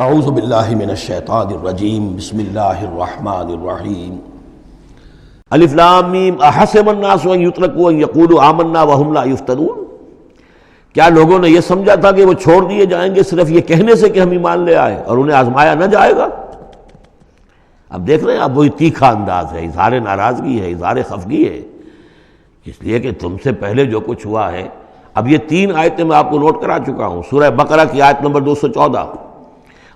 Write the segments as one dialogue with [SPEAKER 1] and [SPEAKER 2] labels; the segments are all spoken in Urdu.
[SPEAKER 1] اعوذ باللہ من الشیطان الرجیم بسم اللہ الرحمن الرحیم الف لام میم احسب الناس ان یترکوا ان یقولوا آمنا وهم لا یفتنون۔ کیا لوگوں نے یہ سمجھا تھا کہ وہ چھوڑ دیے جائیں گے صرف یہ کہنے سے کہ ہم ایمان لے آئے اور انہیں آزمایا نہ جائے گا؟ اب دیکھ رہے ہیں، اب وہی تیکھا انداز ہے، اظہار ناراضگی ہے، اظہار خفگی ہے، اس لیے کہ تم سے پہلے جو کچھ ہوا ہے۔ اب یہ 3 آیتیں میں آپ کو نوٹ کرا چکا ہوں۔ سورہ بقرہ کی آیت نمبر 214،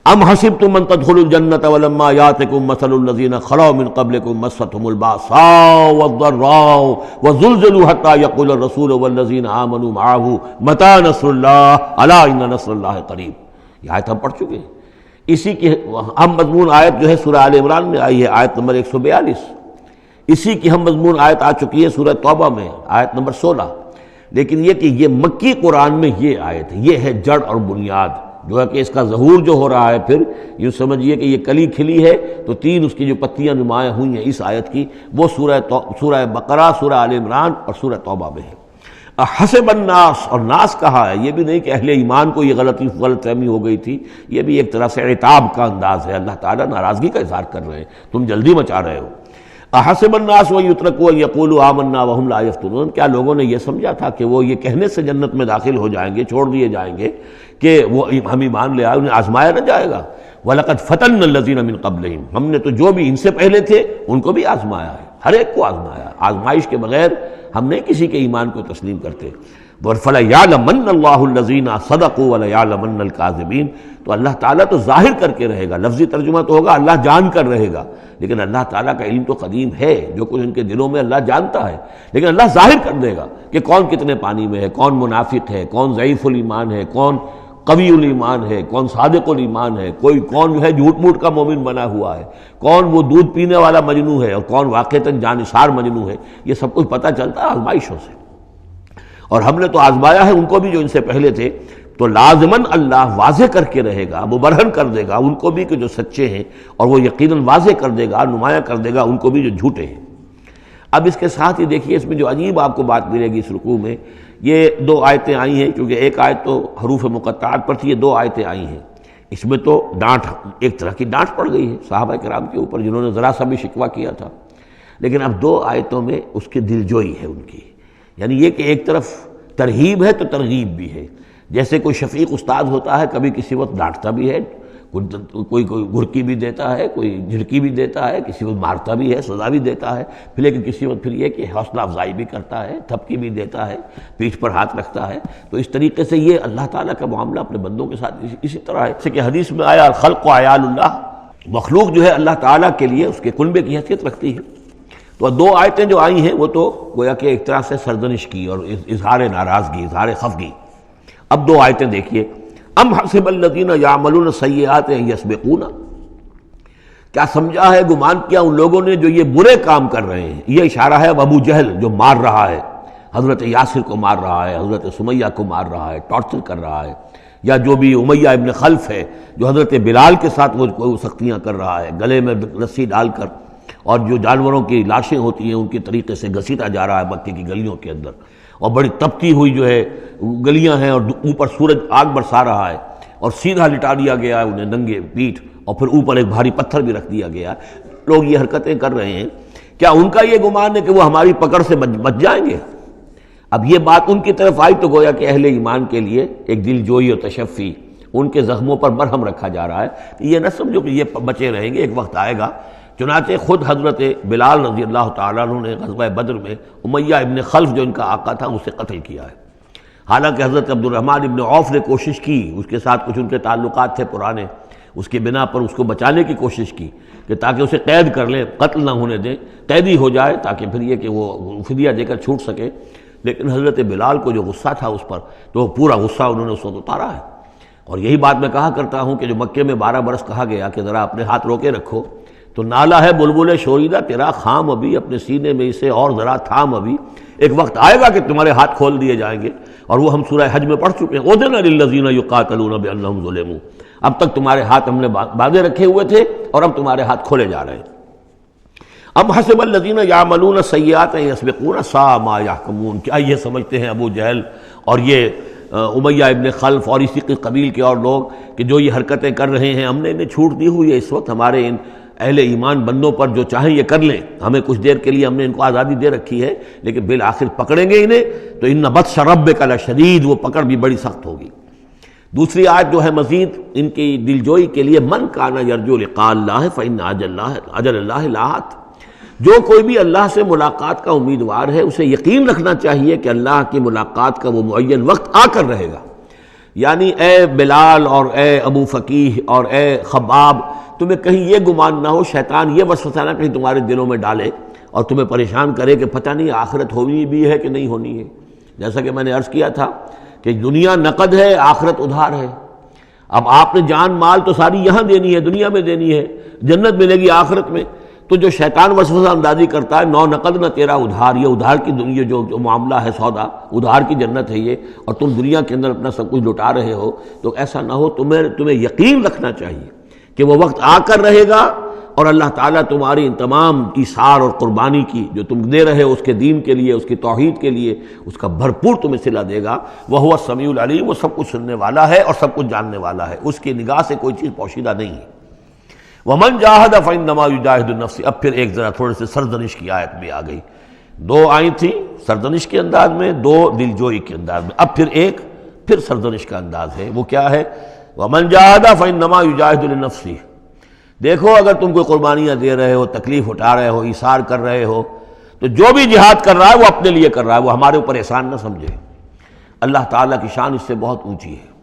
[SPEAKER 1] ام حسبتم ان تدخلوا الجنة ولما يأتكم مثل الذين خلوا من قبلكم مستهم البأساء والضراء وزلزلوا حتى يقول الرسول والذين آمنوا معه متى نصر الله ألا إن نصر الله قريب۔ یہ آیت ہم پڑھ چکے ہیں۔ اسی کی ہم مضمون آیت جو ہے سورہ آل عمران میں آئی ہے، آیت نمبر 142۔ اسی کی ہم مضمون آیت آ چکی ہے سورہ توبہ میں، آیت نمبر 16۔ لیکن یہ کہ یہ مکی قرآن میں یہ آیت ہے، یہ ہے جڑ اور بنیاد، جو ہے کہ اس کا ظہور جو ہو رہا ہے، پھر یوں سمجھیے کہ یہ کلی کھلی ہے تو 3 اس کی جو پتیاں نمایاں ہوئی ہیں اس آیت کی، وہ سورہ بقرہ، سورہ آل عمران اور سورہ توبہ میں ہے۔ حسب الناس، اور ناس کہا ہے، یہ بھی نہیں کہ اہل ایمان کو یہ غلط فہمی ہو گئی تھی، یہ بھی ایک طرح سے عتاب کا انداز ہے، اللہ تعالیٰ ناراضگی کا اظہار کر رہے ہیں، تم جلدی مچا رہے ہو۔ احسب الناس ان یترکوا ان یقولوا آمنا وهم لا یفتنون، کیا لوگوں نے یہ سمجھا تھا کہ وہ یہ کہنے سے جنت میں داخل ہو جائیں گے، چھوڑ دیے جائیں گے کہ وہ ہم ایمان لے آئے، انہیں آزمایا نہ جائے گا؟ وَلَقَدْ فَتَنَّا الَّذِينَ مِن قَبْلِهِمْ، ہم نے تو جو بھی ان سے پہلے تھے ان کو بھی آزمایا ہے، ہر ایک کو آزمایا۔ آزمائش کے بغیر ہم نہیں کسی کے ایمان کو تسلیم کرتے۔ فَلَيَعْلَمَنَّ اللَّهُ الَّذِينَ صَدَقُوا وَلَيَعْلَمَنَّ الْكَاذِبِينَ، تو اللہ تعالیٰ تو ظاہر کر کے رہے گا، لفظی ترجمہ تو ہوگا اللہ جان کر رہے گا، لیکن اللہ تعالیٰ کا علم تو قدیم ہے، جو کچھ ان کے دلوں میں اللہ جانتا ہے، لیکن اللہ ظاہر کر دے گا کہ کون کتنے پانی میں ہے، کون منافق ہے، کون ضعیف الایمان ہے، کون قوی الایمان ہے، کون صادق الایمان ہے، کون جو ہے جھوٹ موٹ کا مومن بنا ہوا ہے، کون وہ دودھ پینے والا مجنو ہے اور کون واقعتاً جانثار مجنو ہے۔ یہ سب کچھ پتہ چلتا ہے آزمائشوں سے، اور ہم نے تو آزمایا ہے ان کو بھی جو ان سے پہلے تھے، تو لازماً اللہ واضح کر کے رہے گا، مبرہن کر دے گا ان کو بھی کہ جو سچے ہیں، اور وہ یقیناً واضح کر دے گا، نمایاں کر دے گا ان کو بھی جو جھوٹے ہیں۔ اب اس کے ساتھ ہی دیکھیے اس میں جو عجیب آپ کو بات ملے گی اس رکوع میں، یہ 2 آیتیں آئی ہیں، کیونکہ ایک آیت تو حروف مقطعات پر تھی، یہ 2 آیتیں آئی ہیں۔ اس میں تو ڈانٹ، ایک طرح کی ڈانٹ پڑ گئی ہے صحابہ کرام کے اوپر جنہوں نے ذرا سا بھی شکوہ کیا تھا، لیکن اب 2 آیتوں میں اس کی دلجوئی ہے ان کی، یعنی یہ کہ ایک طرف ترغیب ہے تو ترغیب بھی ہے۔ جیسے کوئی شفیق استاد ہوتا ہے، کبھی کسی وقت ڈانٹتا بھی ہے، کوئی گھرکی بھی دیتا ہے، کوئی جھڑکی بھی دیتا ہے، کسی وقت مارتا بھی ہے، سزا بھی دیتا ہے، پھر لیکن کسی وقت پھر یہ کہ حوصلہ افزائی بھی کرتا ہے، تھپکی بھی دیتا ہے، پیٹھ پر ہاتھ رکھتا ہے۔ تو اس طریقے سے یہ اللہ تعالیٰ کا معاملہ اپنے بندوں کے ساتھ اسی طرح ہے، جیسے کہ حدیث میں آیا الخلق عیال اللہ، مخلوق جو ہے اللہ تعالیٰ کے لیے اس کے کنبے کی حیثیت رکھتی ہے۔ تو 2 آیتیں جو آئی ہیں وہ تو گویا کہ ایک طرح سے سرزنش کی اور اظہار ناراضگی، اظہار خفگی۔ اب 2 آیتیں دیکھیے، ام حسب الذین یعملون السیئات ان یسبقونا، کیا سمجھا ہے، گمان کیا ان لوگوں نے جو یہ برے کام کر رہے ہیں۔ یہ اشارہ ہے ابو جہل جو مار رہا ہے، حضرت یاسر کو مار رہا ہے، حضرت سمیہ کو مار رہا ہے، ٹارچر کر رہا ہے، یا جو بھی امیہ ابن خلف ہے جو حضرت بلال کے ساتھ وہ سختیاں کر رہا ہے، گلے میں رسی ڈال کر، اور جو جانوروں کی لاشیں ہوتی ہیں ان کے طریقے سے گھسیٹا جا رہا ہے مکے کی گلیوں کے اندر، اور بڑی تپتی ہوئی جو ہے گلیاں ہیں، اور اوپر سورج آگ برسا رہا ہے، اور سیدھا لٹا دیا گیا ہے انہیں ننگے پیٹھ، اور پھر اوپر ایک بھاری پتھر بھی رکھ دیا گیا۔ لوگ یہ حرکتیں کر رہے ہیں، کیا ان کا یہ گمان ہے کہ وہ ہماری پکڑ سے بچ جائیں گے؟ اب یہ بات ان کی طرف آئی تو گویا کہ اہل ایمان کے لیے ایک دل جوئی اور تشفی، ان کے زخموں پر مرہم رکھا جا رہا ہے کہ یہ نہ سمجھو کہ یہ بچے رہیں گے، ایک وقت آئے گا۔ چنانچہ خود حضرت بلال رضی اللہ تعالیٰ عنہ نے غزوہ بدر میں امیہ ابن خلف جو ان کا آقا تھا اسے قتل کیا ہے، حالانکہ حضرت عبد الرحمن ابن عوف نے کوشش کی، اس کے ساتھ کچھ ان کے تعلقات تھے پرانے، اس کی بنا پر اس کو بچانے کی کوشش کی کہ تاکہ اسے قید کر لیں، قتل نہ ہونے دیں، قیدی ہو جائے تاکہ پھر یہ کہ وہ فدیہ دے کر چھوٹ سکے۔ لیکن حضرت بلال کو جو غصہ تھا اس پر، تو وہ پورا غصہ انہوں نے اس وقت اتارا ہے۔ اور یہی بات میں کہا کرتا ہوں کہ جو مکے میں 12 برس کہا گیا کہ ذرا اپنے ہاتھ روکے رکھو، تو نالا ہے بلبل شوریدہ تیرا خام ابھی، اپنے سینے میں اسے اور ذرا تھام ابھی، ایک وقت آئے گا کہ تمہارے ہاتھ کھول دیے جائیں گے۔ اور وہ ہم سورہ حج میں پڑھ چکے ہیں، اذن للذین یقاتلون بانہم ظلموا، اب تک تمہارے ہاتھ ہم نے باندھے رکھے ہوئے تھے اور اب تمہارے ہاتھ کھولے جا رہے ہیں۔ ام حسب الذین یعملون السیئات ان یسبقونا ساء ما یحکمون، کیا یہ سمجھتے ہیں ابو جہل اور یہ امیہ ابن خلف اور اسی کے قبیل کے اور لوگ کہ جو یہ حرکتیں کر رہے ہیں، ہم نے انہیں چھوٹ دی ہوئی ہے اس وقت، ہمارے ان اہل ایمان بندوں پر جو چاہیں یہ کر لیں، ہمیں کچھ دیر کے لیے ہم نے ان کو آزادی دے رکھی ہے، لیکن بالآخر پکڑیں گے انہیں تو ان بطش ربک لشدید، وہ پکڑ بھی بڑی سخت ہوگی۔ دوسری آیت جو ہے مزید ان کی دلجوئی کے لیے، من کان یرجو لقاء اللہ فإن اجل اللہ لآت، جو کوئی بھی اللہ سے ملاقات کا امیدوار ہے اسے یقین رکھنا چاہیے کہ اللہ کی ملاقات کا وہ معین وقت آ کر رہے گا۔ یعنی اے بلال اور اے ابو فقیہ اور اے خباب، تمہیں کہیں یہ گمان نہ ہو، شیطان یہ وسوسہ نہ کہیں تمہارے دلوں میں ڈالے اور تمہیں پریشان کرے کہ پتہ نہیں آخرت ہونی بھی ہے کہ نہیں ہونی ہے۔ جیسا کہ میں نے عرض کیا تھا کہ دنیا نقد ہے، آخرت ادھار ہے۔ اب آپ نے جان مال تو ساری یہاں دینی ہے، دنیا میں دینی ہے، جنت ملے گی آخرت میں۔ تو جو شیطان وسوسہ اندازی کرتا ہے، نو نقد نہ تیرا ادھار، یہ ادھار کی دنیا جو معاملہ ہے، سودا ادھار کی جنت ہے یہ، اور تم دنیا کے اندر اپنا سب کچھ لٹا رہے ہو، تو ایسا نہ ہو۔ تمہیں یقین رکھنا چاہیے کہ وہ وقت آ کر رہے گا اور اللہ تعالیٰ تمہاری ان تمام ایثار اور قربانی کی جو تم دے رہے ہو اس کے دین کے لیے، اس کی توحید کے لیے، اس کا بھرپور تمہیں صلہ دے گا۔ وَهُوَ السَّمِيعُ الْعَلِيمُ، وہ سب کچھ سننے والا ہے اور سب کچھ جاننے والا ہے، اس کی نگاہ سے کوئی چیز پوشیدہ نہیں ہے۔ وَمَنْ جَاهَدَ فَإِنَّمَا يُجَاهِدُ نَفْسِهِ، اب پھر ایک ذرا تھوڑے سے سرزنش کی آیت بھی آ گئی، دو آئی تھی سرزنش کے انداز میں، دو دلجوئی کے انداز میں، اب پھر سرزنش کا انداز ہے۔ وہ کیا ہے؟ وَمَنْ جَاهَدَ فَإِنَّمَا يُجَاهِدُ لِنَفْسِهِ، دیکھو اگر تم کوئی قربانیاں دے رہے ہو، تکلیف اٹھا رہے ہو، ایثار کر رہے ہو، تو جو بھی جہاد کر رہا ہے وہ اپنے لیے کر رہا ہے، وہ ہمارے اوپر احسان نہ سمجھے۔ اللہ تعالیٰ کی شان اس سے بہت اونچی ہے۔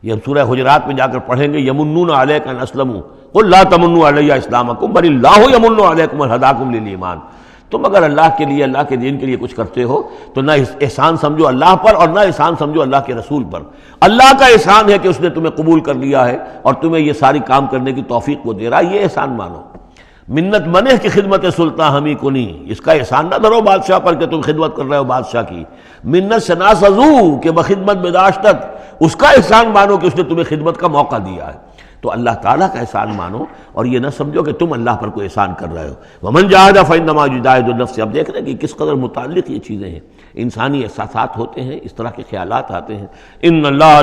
[SPEAKER 1] یہ ہم سورہ حجرات میں جا کر پڑھیں گے، یمنون علیک ان اسلموا قل لا تمنوا علی اسلامکم بل اللہ یمن علیکم ان ہداکم للایمان۔ تم اگر اللہ کے لیے، اللہ کے دین کے لیے کچھ کرتے ہو تو نہ احسان سمجھو اللہ پر اور نہ احسان سمجھو اللہ کے رسول پر۔ اللہ کا احسان ہے کہ اس نے تمہیں قبول کر لیا ہے اور تمہیں یہ ساری کام کرنے کی توفیق وہ دے رہا ہے، یہ احسان مانو۔ منت منہ کی خدمت سلطان ہمیں کو نہیں، اس کا احسان نہ دھرو بادشاہ پر کہ تم خدمت کر رہے ہو بادشاہ کی۔ منت شناس ازو کہ بخدمت بداشتت، اس کا احسان مانو کہ اس نے تمہیں خدمت کا موقع دیا ہے۔ تو اللہ تعالیٰ کا احسان مانو اور یہ نہ سمجھو کہ تم اللہ پر کوئی احسان کر رہے ہو۔ وَمَنْ جَاهَدَ فَإِنَّمَا يُجَاهِدُ نَفْسَهُ۔ اب دیکھ رہے ہیں کہ کس قدر متعلق یہ چیزیں ہیں، انسانی احساسات ہوتے ہیں، اس طرح کے خیالات آتے ہیں۔ ان اللہ